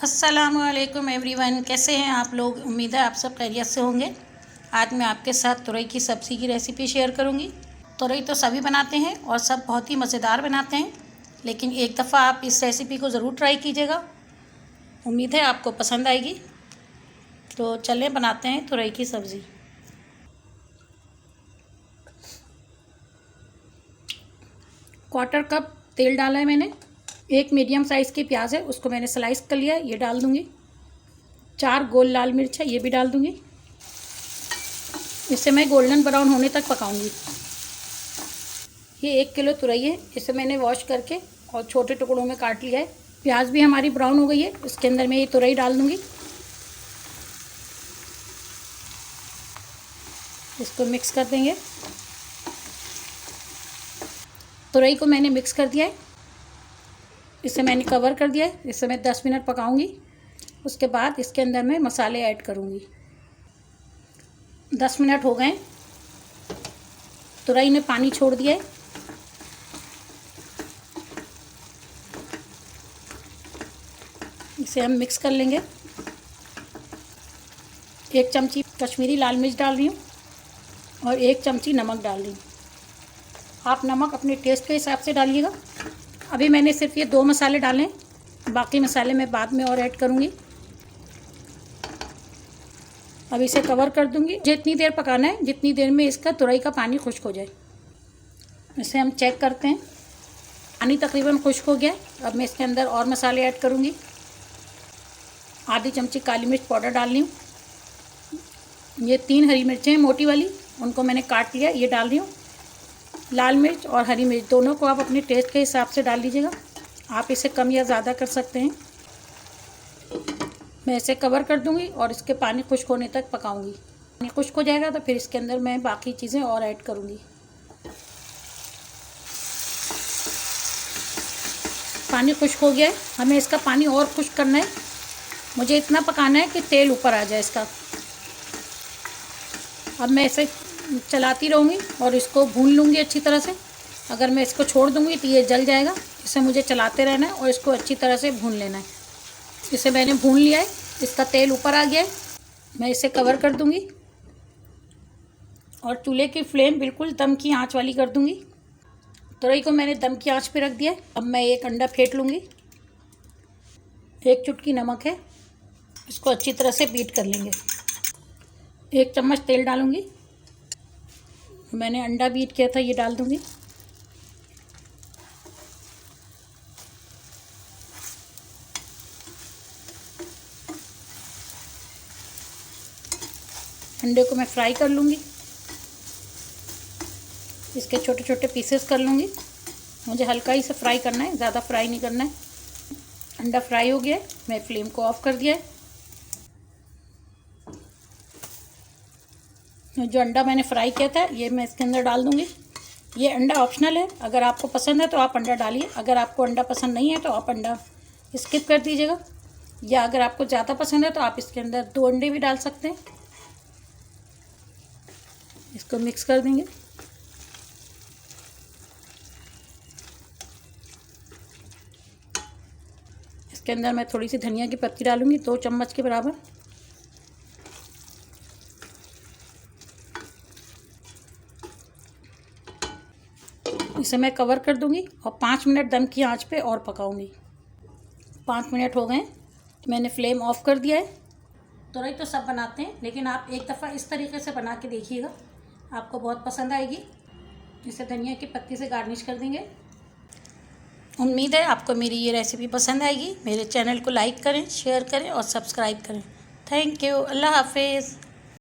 अस्सलामुअलैकुम एवरीवन, कैसे हैं आप लोग। उम्मीद है आप सब खैरियत से होंगे। आज मैं आपके साथ तुरई की सब्ज़ी की रेसिपी शेयर करूंगी। तुरई तो सभी बनाते हैं और सब बहुत ही मज़ेदार बनाते हैं, लेकिन एक दफ़ा आप इस रेसिपी को ज़रूर ट्राई कीजिएगा। उम्मीद है आपको पसंद आएगी। तो चलें बनाते हैं तुरई की सब्ज़ी। क्वार्टर कप तेल डाला है मैंने। एक मीडियम साइज़ की प्याज है, उसको मैंने स्लाइस कर लिया है, ये डाल दूँगी। 4 गोल लाल मिर्च है, ये भी डाल दूँगी। इसे मैं गोल्डन ब्राउन होने तक पकाऊंगी। ये 1 किलो तुरई है, इसे मैंने वॉश करके और छोटे टुकड़ों में काट लिया है। प्याज भी हमारी ब्राउन हो गई है, इसके अंदर मैं ये तुरई डाल दूँगी। इसको मिक्स कर देंगे। तुरई को मैंने मिक्स कर दिया है, इसे मैंने कवर कर दिया है। इसे मैं 10 मिनट पकाऊंगी। उसके बाद इसके अंदर मैं मसाले ऐड करूंगी। 10 मिनट हो गए, तुरई ने पानी छोड़ दिया है। इसे हम मिक्स कर लेंगे। 1 चमची कश्मीरी लाल मिर्च डाल रही हूँ और 1 चमची नमक डाल रही हूँ। आप नमक अपने टेस्ट के हिसाब से डालिएगा। अभी मैंने सिर्फ ये 2 मसाले डाले हैं, बाकी मसाले मैं बाद में और ऐड करूँगी। अब इसे कवर कर दूँगी। जितनी देर पकाना है, जितनी देर में इसका तुरई का पानी खुश्क हो जाए। इसे हम चेक करते हैं। पानी तकरीबन खुश्क हो गया है। अब मैं इसके अंदर और मसाले ऐड करूँगी। आधी चमची काली मिर्च पाउडर डाल रही हूँ। ये 3 हरी मिर्चें हैं मोटी वाली, उनको मैंने काट लिया, ये डाल रही हूँ। लाल मिर्च और हरी मिर्च दोनों को आप अपने टेस्ट के हिसाब से डाल लीजिएगा। आप इसे कम या ज़्यादा कर सकते हैं। मैं इसे कवर कर दूंगी और इसके पानी खुश्क होने तक पकाऊंगी। पानी खुश्क हो जाएगा तो फिर इसके अंदर मैं बाकी चीज़ें और ऐड करूंगी। पानी खुश्क हो गया है, हमें इसका पानी और खुश्क करना है। मुझे इतना पकाना है कि तेल ऊपर आ जाए इसका। अब मैं इसे चलाती रहूँगी और इसको भून लूँगी अच्छी तरह से। अगर मैं इसको छोड़ दूँगी तो ये जल जाएगा। इसे मुझे चलाते रहना है और इसको अच्छी तरह से भून लेना है। इसे मैंने भून लिया है, इसका तेल ऊपर आ गया है। मैं इसे कवर कर दूँगी और चूल्हे की फ्लेम बिल्कुल दम की आंच वाली कर दूँगी। तुरई को मैंने दम की आंच पे रख दिया है। अब मैं एक अंडा फेंट लूँगी। 1 चुटकी नमक है, इसको अच्छी तरह से बीट कर लेंगे। 1 चम्मच तेल डालूँगी। मैंने अंडा बीट किया था, ये डाल दूँगी। अंडे को मैं फ्राई कर लूँगी। इसके छोटे छोटे पीसेस कर लूँगी। मुझे हल्का ही से फ्राई करना है, ज़्यादा फ्राई नहीं करना है। अंडा फ्राई हो गया है, मैं फ्लेम को ऑफ कर दिया है। जो अंडा मैंने फ्राई किया था, ये मैं इसके अंदर डाल दूँगी। ये अंडा ऑप्शनल है, अगर आपको पसंद है तो आप अंडा डालिए। अगर आपको अंडा पसंद नहीं है तो आप अंडा स्किप कर दीजिएगा। या अगर आपको ज़्यादा पसंद है तो आप इसके अंदर 2 अंडे भी डाल सकते हैं। इसको मिक्स कर देंगे। इसके अंदर मैं थोड़ी सी धनिया की पत्ती डालूंगी, 2 चम्मच के बराबर। इसे मैं कवर कर दूंगी और 5 मिनट दम की आंच पे और पकाऊंगी। 5 मिनट हो गए, मैंने फ्लेम ऑफ कर दिया है। तुरई तो सब बनाते हैं, लेकिन आप एक दफ़ा इस तरीके से बना के देखिएगा, आपको बहुत पसंद आएगी। इसे धनिया की पत्ती से गार्निश कर देंगे। उम्मीद है आपको मेरी ये रेसिपी पसंद आएगी। मेरे चैनल को लाइक करें, शेयर करें और सब्सक्राइब करें। Thank you. अल्लाह हाफिज़।